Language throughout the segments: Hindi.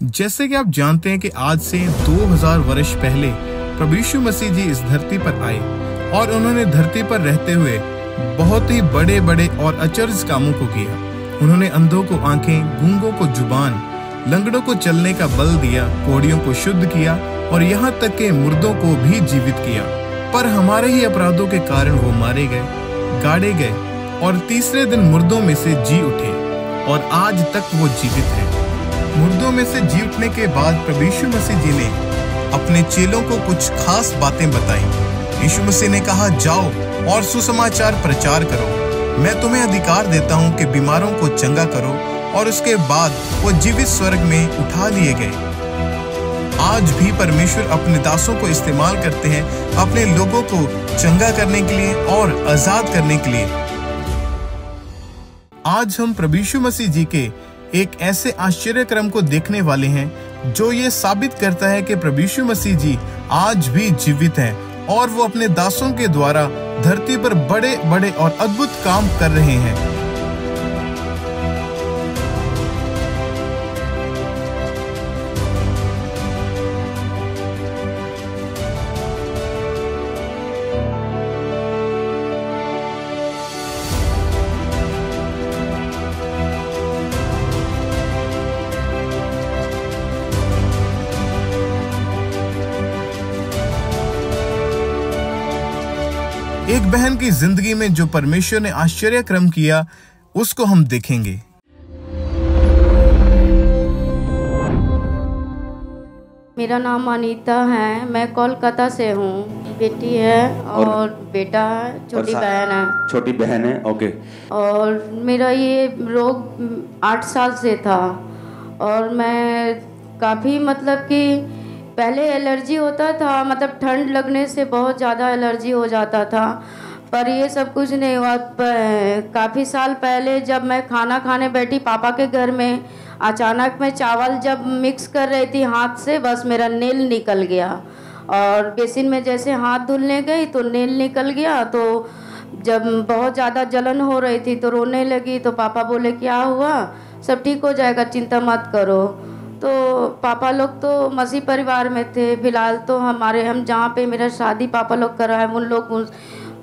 जैसे कि आप जानते हैं कि आज से 2000 वर्ष पहले प्रभु यीशु मसीह जी इस धरती पर आए और उन्होंने धरती पर रहते हुए बहुत ही बड़े बड़े और अचरज कामों को किया। उन्होंने अंधों को आंखें, गूंगों को जुबान, लंगड़ों को चलने का बल दिया, कोढ़ियों को शुद्ध किया और यहाँ तक के मुर्दों को भी जीवित किया। पर हमारे ही अपराधों के कारण वो मारे गए, गाड़े गए और तीसरे दिन मुर्दों में से जी उठे और आज तक वो जीवित है। मुर्दों में से जी उठने के बाद प्रभु यीशु मसीह जी ने अपने चेलों को कुछ खास बातें बताई। यीशु मसीह ने कहा, जाओ और सुसमाचार प्रचार करो। मैं तुम्हें अधिकार देता हूँ कि बीमारों को चंगा करो। और उसके बाद वो जीवित स्वर्ग में उठा लिए गए। आज भी परमेश्वर अपने दासों को इस्तेमाल करते हैं अपने लोगों को चंगा करने के लिए और आजाद करने के लिए। आज हम प्रभु यीशु मसीह जी के एक ऐसे आश्चर्य क्रम को देखने वाले हैं जो ये साबित करता है कि प्रभु यीशु मसीह जी आज भी जीवित हैं और वो अपने दासों के द्वारा धरती पर बड़े बड़े और अद्भुत काम कर रहे हैं। एक बहन की जिंदगी में जो परमेश्वर ने आश्चर्य क्रम किया उसको हम देखेंगे। मेरा नाम अनीता है, मैं कोलकाता से हूँ। बेटी है और बेटा है, छोटी बहन है। छोटी बहन है, ओके। और मेरा ये रोग 8 साल से था और मैं काफ़ी मतलब कि पहले एलर्जी होता था, मतलब ठंड लगने से बहुत ज़्यादा एलर्जी हो जाता था, पर ये सब कुछ नहीं हुआ। काफ़ी साल पहले जब मैं खाना खाने बैठी पापा के घर में, अचानक मैं चावल जब मिक्स कर रही थी हाथ से, बस मेरा नेल निकल गया और बेसिन में जैसे हाथ धुलने गई तो नेल निकल गया। तो जब बहुत ज़्यादा जलन हो रही थी तो रोने लगी, तो पापा बोले क्या हुआ, सब ठीक हो जाएगा, चिंता मत करो। तो पापा लोग तो मसीह परिवार में थे, फिलहाल तो हम जहाँ पे मेरा शादी पापा लोग करा है उन लोग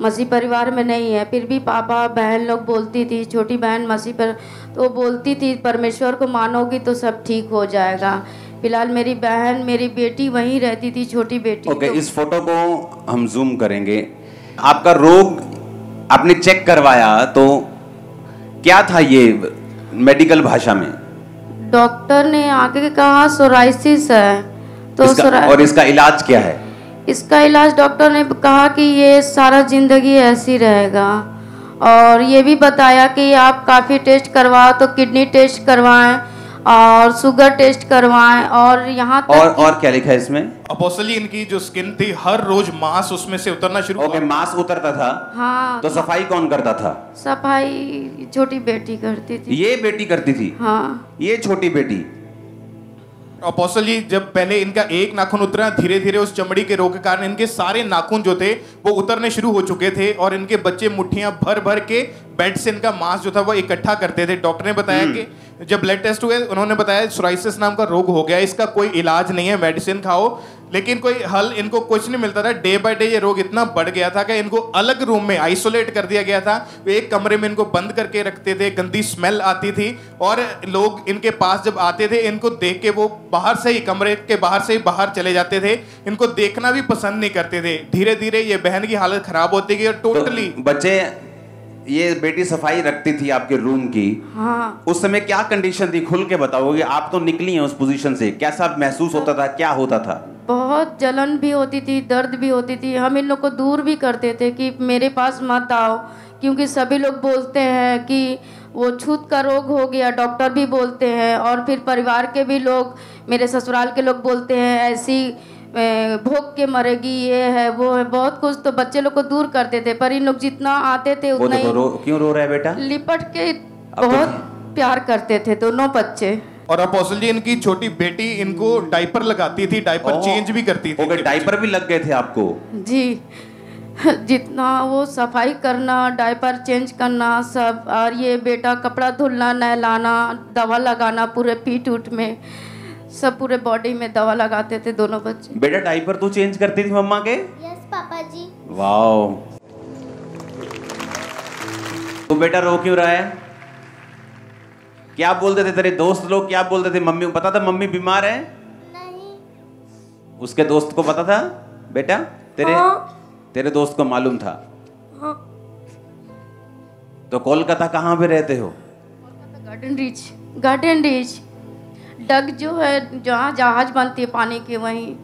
मसीह परिवार में नहीं है। फिर भी पापा बहन लोग बोलती थी, छोटी बहन मसीह पर तो बोलती थी परमेश्वर को मानोगी तो सब ठीक हो जाएगा। फिलहाल मेरी बहन, मेरी बेटी वहीं रहती थी, छोटी बेटी। ओके, इस फोटो को हम जूम करेंगे। आपका रोग आपने चेक करवाया तो क्या था ये मेडिकल भाषा में? डॉक्टर ने आके कहा सोराइसिस है। तो और इसका इलाज क्या है? इसका इलाज डॉक्टर ने कहा कि ये सारा जिंदगी ऐसी रहेगा और ये भी बताया कि आप काफ़ी टेस्ट करवाओ, तो किडनी टेस्ट करवाएं और शुगर टेस्ट करवाएं और यहाँ तक और क्या लिखा है इसमें? अपोस्टली इनकी जो स्किन थी हर रोज मांस उसमें से उतरना शुरू हुआ। मांस उतरता था? हाँ। तो सफाई कौन करता था? सफाई छोटी बेटी करती थी। ये बेटी करती थी? हाँ। ये छोटी बेटी। अपोस्टली जब पहले इनका एक नाखून उतरा, धीरे धीरे उस चमड़ी के रोग के कारण इनके सारे नाखून जो थे वो उतरने शुरू हो चुके थे और इनके बच्चे मुट्ठियां भर भर के बेड से इनका मांस जो था वो इकट्ठा करते थे। डॉक्टर ने बताया कि जब ब्लड टेस्ट हुए उन्होंने बताया सोराइसिस नाम का रोग हो गया, इसका कोई इलाज नहीं है, मेडिसिन खाओ, लेकिन कोई हल इनको कुछ नहीं मिलता था। डे बाय डे ये रोग इतना बढ़ गया था कि इनको अलग रूम में आइसोलेट कर दिया गया था। वे एक कमरे में इनको बंद करके रखते थे, गंदी स्मेल आती थी और लोग इनके पास जब आते थे इनको देख के वो बाहर से ही, कमरे के बाहर से ही बाहर चले जाते थे, इनको देखना भी पसंद नहीं करते थे। धीरे धीरे ये बहन की हालत खराब होती गई और टोटली तो बच्चे, ये बेटी सफाई रखती थी आपके रूम की। हाँ। उस समय क्या कंडीशन थी, खुल के बताओगे? आप तो निकली हैं उस पोजीशन से, कैसा महसूस होता था, क्या होता था? बहुत जलन भी होती थी, दर्द भी होती थी। हम इन लोग को दूर भी करते थे कि मेरे पास मत आओ, क्योंकि सभी लोग बोलते हैं कि वो छूत का रोग हो गया, डॉक्टर भी बोलते हैं और फिर परिवार के भी लोग, मेरे ससुराल के लोग बोलते हैं ऐसी भोग के मरेगी, ये है वो है, बहुत कुछ। तो बच्चे लोग को दूर करते थे, पर इन लोग जितना आते थे उतना ही क्यों रो रहा है बेटा? लिपट के बहुत प्यार करते थे दोनों बच्चे। और अपोस्टल जी इनकी छोटी बेटी इनको डायपर लगाती थी, डायपर चेंज भी करती थी। ओके, डायपर भी लग गए थे आपको? जी, जितना वो सफाई करना, डायपर चेंज करना सब, और ये बेटा कपड़ा धुलना, नहलाना, दवा लगाना पूरे पीठ उठ में, सब पूरे बॉडी में दवा लगाते थे दोनों बच्चे। बेटा डायपर तू चेंज करती थी मम्मा के? यस पापा जी। वाओ। तो बेटा रो क्यों रहा है? क्या बोलते थे तेरे दोस्त लोग, क्या बोलते थे? मम्मी को पता था मम्मी बीमार है? नहीं। उसके दोस्त को पता था बेटा? तेरे हाँ। तेरे दोस्त को मालूम था? हाँ। तो कोलकाता कहाँ पे रहते हो? Garden reach. गार्डन रीच डग जो है जहाँ जहाज बनती है पानी की, वहीं।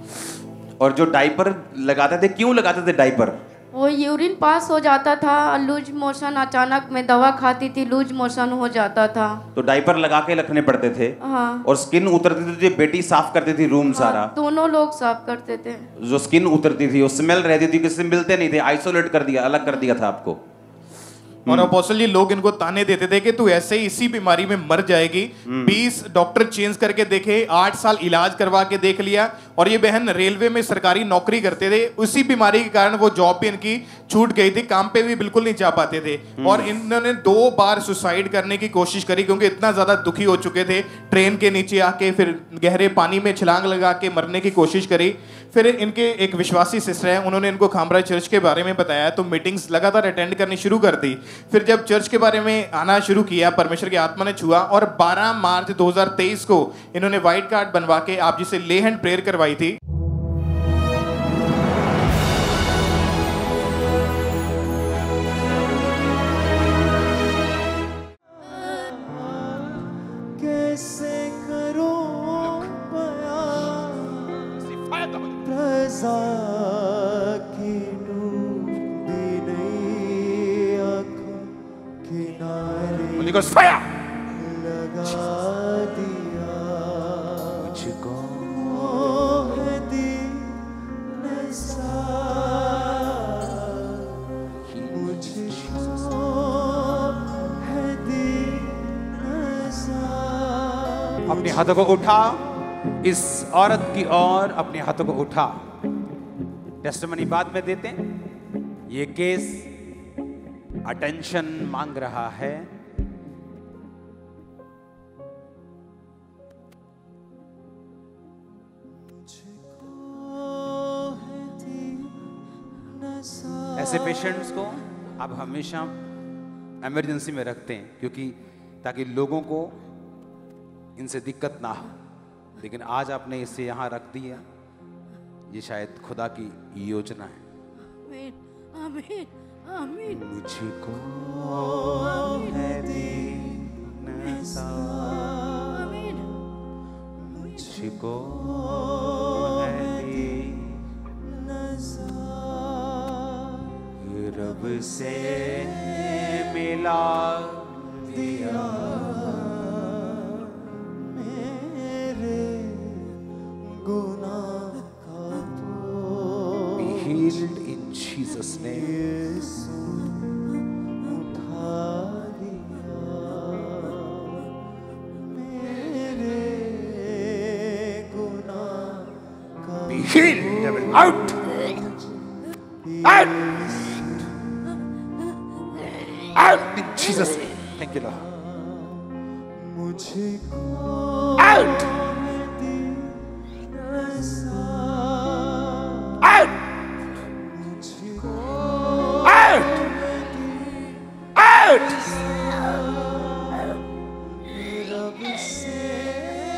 और जो डायपर लगाते थे, क्यों लगाते थे डायपर? वो यूरिन पास हो जाता था, लूज मोशन, अचानक मैं दवा खाती थी, लूज मोशन हो जाता था, तो डायपर लगा के रखने पड़ते थे। हाँ। और स्किन उतरती थी, जो बेटी साफ करती थी रूम सारा। दोनों लोग साफ करते थे। जो स्किन उतरती थी, वो स्मेल रहती थी, किसी से मिलते नहीं थे, आइसोलेट कर दिया, अलग कर दिया था आपको। और अपोस्टल जी लोग इनको ताने देते थे कि तू ऐसे ही इसी बीमारी में मर जाएगी। 20 डॉक्टर चेंज करके देखे, 8 साल इलाज करवा के देख लिया। और ये बहन रेलवे में सरकारी नौकरी करते थे, उसी बीमारी के कारण वो जॉब भी इनकी छूट गई थी, काम पे भी बिल्कुल नहीं जा पाते थे। और इन्होंने 2 बार सुसाइड करने की कोशिश करी, क्योंकि इतना ज्यादा दुखी हो चुके थे। ट्रेन के नीचे आके फिर गहरे पानी में छलांग लगा के मरने की कोशिश करी। फिर इनके एक विश्वासी सिस्टर है, उन्होंने इनको खामराज चर्च के बारे में बताया, तो मीटिंग्स लगातार अटेंड करनी शुरू कर दी। फिर जब चर्च के बारे में आना शुरू किया, परमेश्वर की आत्मा ने छुआ, और 12 मार्च 2023 को इन्होंने व्हाइट कार्ड बनवा के आप जिसे ले हैंड प्रेयर करवाई थी। कैसे करूं रज़ा की डूबी नई आँखों किनारे लगा दिया मुझको है दीन सा, मुझको है दीन सा। अपने हाथों को उठा, इस औरत की ओर अपने हाथों को उठा। टेस्टिमनी बाद में देते हैं। ये केस अटेंशन मांग रहा है। ऐसे पेशेंट्स को आप हमेशा इमरजेंसी में रखते हैं, क्योंकि ताकि लोगों को इनसे दिक्कत ना हो। लेकिन आज आपने इसे यहाँ रख दिया, ये शायद खुदा की योजना है। आमीन, आमीन, आमीन। मुझको है दीन सा, आमीन। मुझको है दीन सा, रब से मिला दिया गुनाह का बोझ Be healed in Jesus' name. उठा लिया मेरे गुनाह का Be healed, devil. Out! Out! Out in Jesus' name. Thank you, Lord. मुझको Out! Out! Out! Out!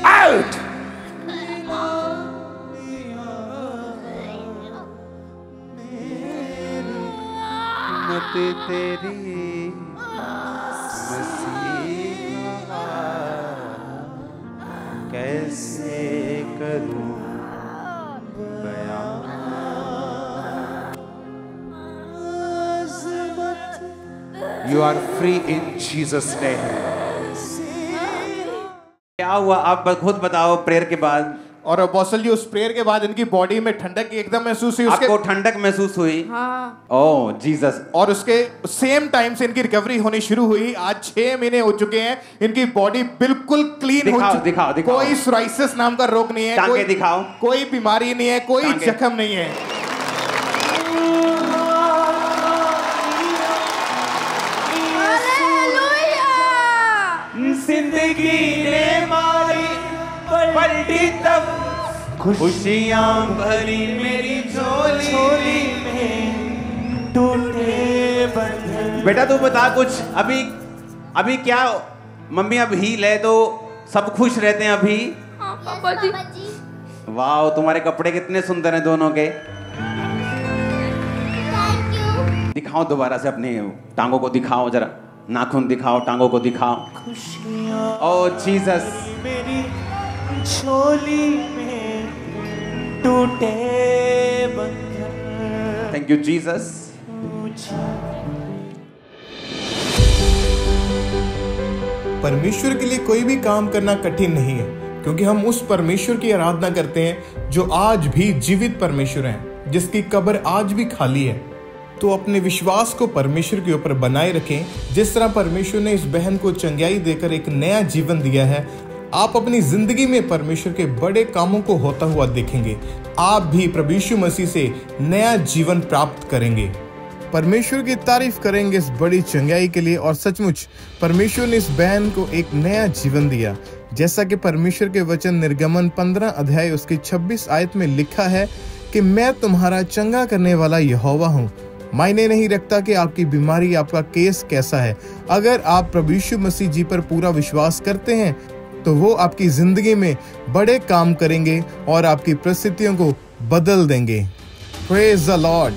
Out! मत तेरी मसीहा कैसे करूं बयां। You are free in Jesus' name. क्या हुआ आप खुद बताओ प्रेयर के बाद? और अपोस्टल जी उस प्रेयर के बाद इनकी बॉडी में ठंडक एकदम महसूस हुई। आपको ठंडक महसूस हुई? हाँ। ओह जीसस। और उसके सेम टाइम से इनकी रिकवरी होनी शुरू हुई। आज 6 महीने हो चुके हैं, इनकी बॉडी बिल्कुल क्लीन हो चुकी है। दिखाओ, दिखाओ। कोई सोराइसिस नाम का रोग नहीं है, टांगे दिखाओ। कोई बीमारी नहीं है, कोई टांगे। जख्म नहीं है। जिंदगी ने मारी पर पलटी तब खुशियां भरी मेरी झोली में टूटे बंधन। बेटा तू बता कुछ, अभी क्या मम्मी अब हील है तो सब खुश रहते हैं अभी? हाँ पापा जी। वाह, तुम्हारे कपड़े कितने सुंदर हैं दोनों के। दिखाओ दोबारा से अपने टांगों को दिखाओ जरा, नाखून दिखाओ, टांगों को दिखाओ। ओह जीसस, मेरी झोली में टूटे बंधन। Thank you Jesus. परमेश्वर के लिए कोई भी काम करना कठिन नहीं है, क्योंकि हम उस परमेश्वर की आराधना करते हैं जो आज भी जीवित परमेश्वर है, जिसकी कब्र आज भी खाली है। तो अपने विश्वास को परमेश्वर के ऊपर बनाए रखें। जिस तरह परमेश्वर ने इस बहन को चंगाई देकर एक नया जीवन दिया है, आप अपनी जिंदगी में परमेश्वर के बड़े कामों को होता हुआ देखेंगे। आप भी प्रभु यीशु मसीह से नया जीवन प्राप्त करेंगे। परमेश्वर की तारीफ करेंगे इस बड़ी चंगाई के लिए। और सचमुच परमेश्वर ने इस बहन को एक नया जीवन दिया, जैसा कि परमेश्वर के वचन निर्गमन 15 अध्याय उसकी 26 आयत में लिखा है कि मैं तुम्हारा चंगा करने वाला यहोवा हूँ। मायने नहीं रखता कि आपकी बीमारी, आपका केस कैसा है। अगर आप प्रभु यीशु मसीह जी पर पूरा विश्वास करते हैं तो वो आपकी जिंदगी में बड़े काम करेंगे और आपकी परिस्थितियों को बदल देंगे। Praise the Lord.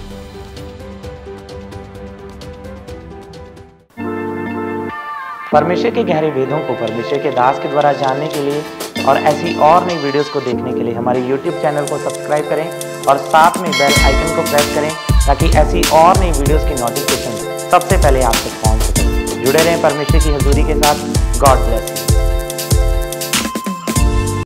परमेश्वर के गहरे वेदों को परमेश्वर के दास के द्वारा जानने के लिए और ऐसी और नई वीडियोस को देखने के लिए हमारे YouTube चैनल को सब्सक्राइब करें और साथ में बेल आइकन को प्रेस करें, ताकि ऐसी और नई वीडियोस की नोटिफिकेशन सबसे पहले आप तक पहुंच सके। जुड़े रहें परमेश्वर की हजूरी के साथ। God bless.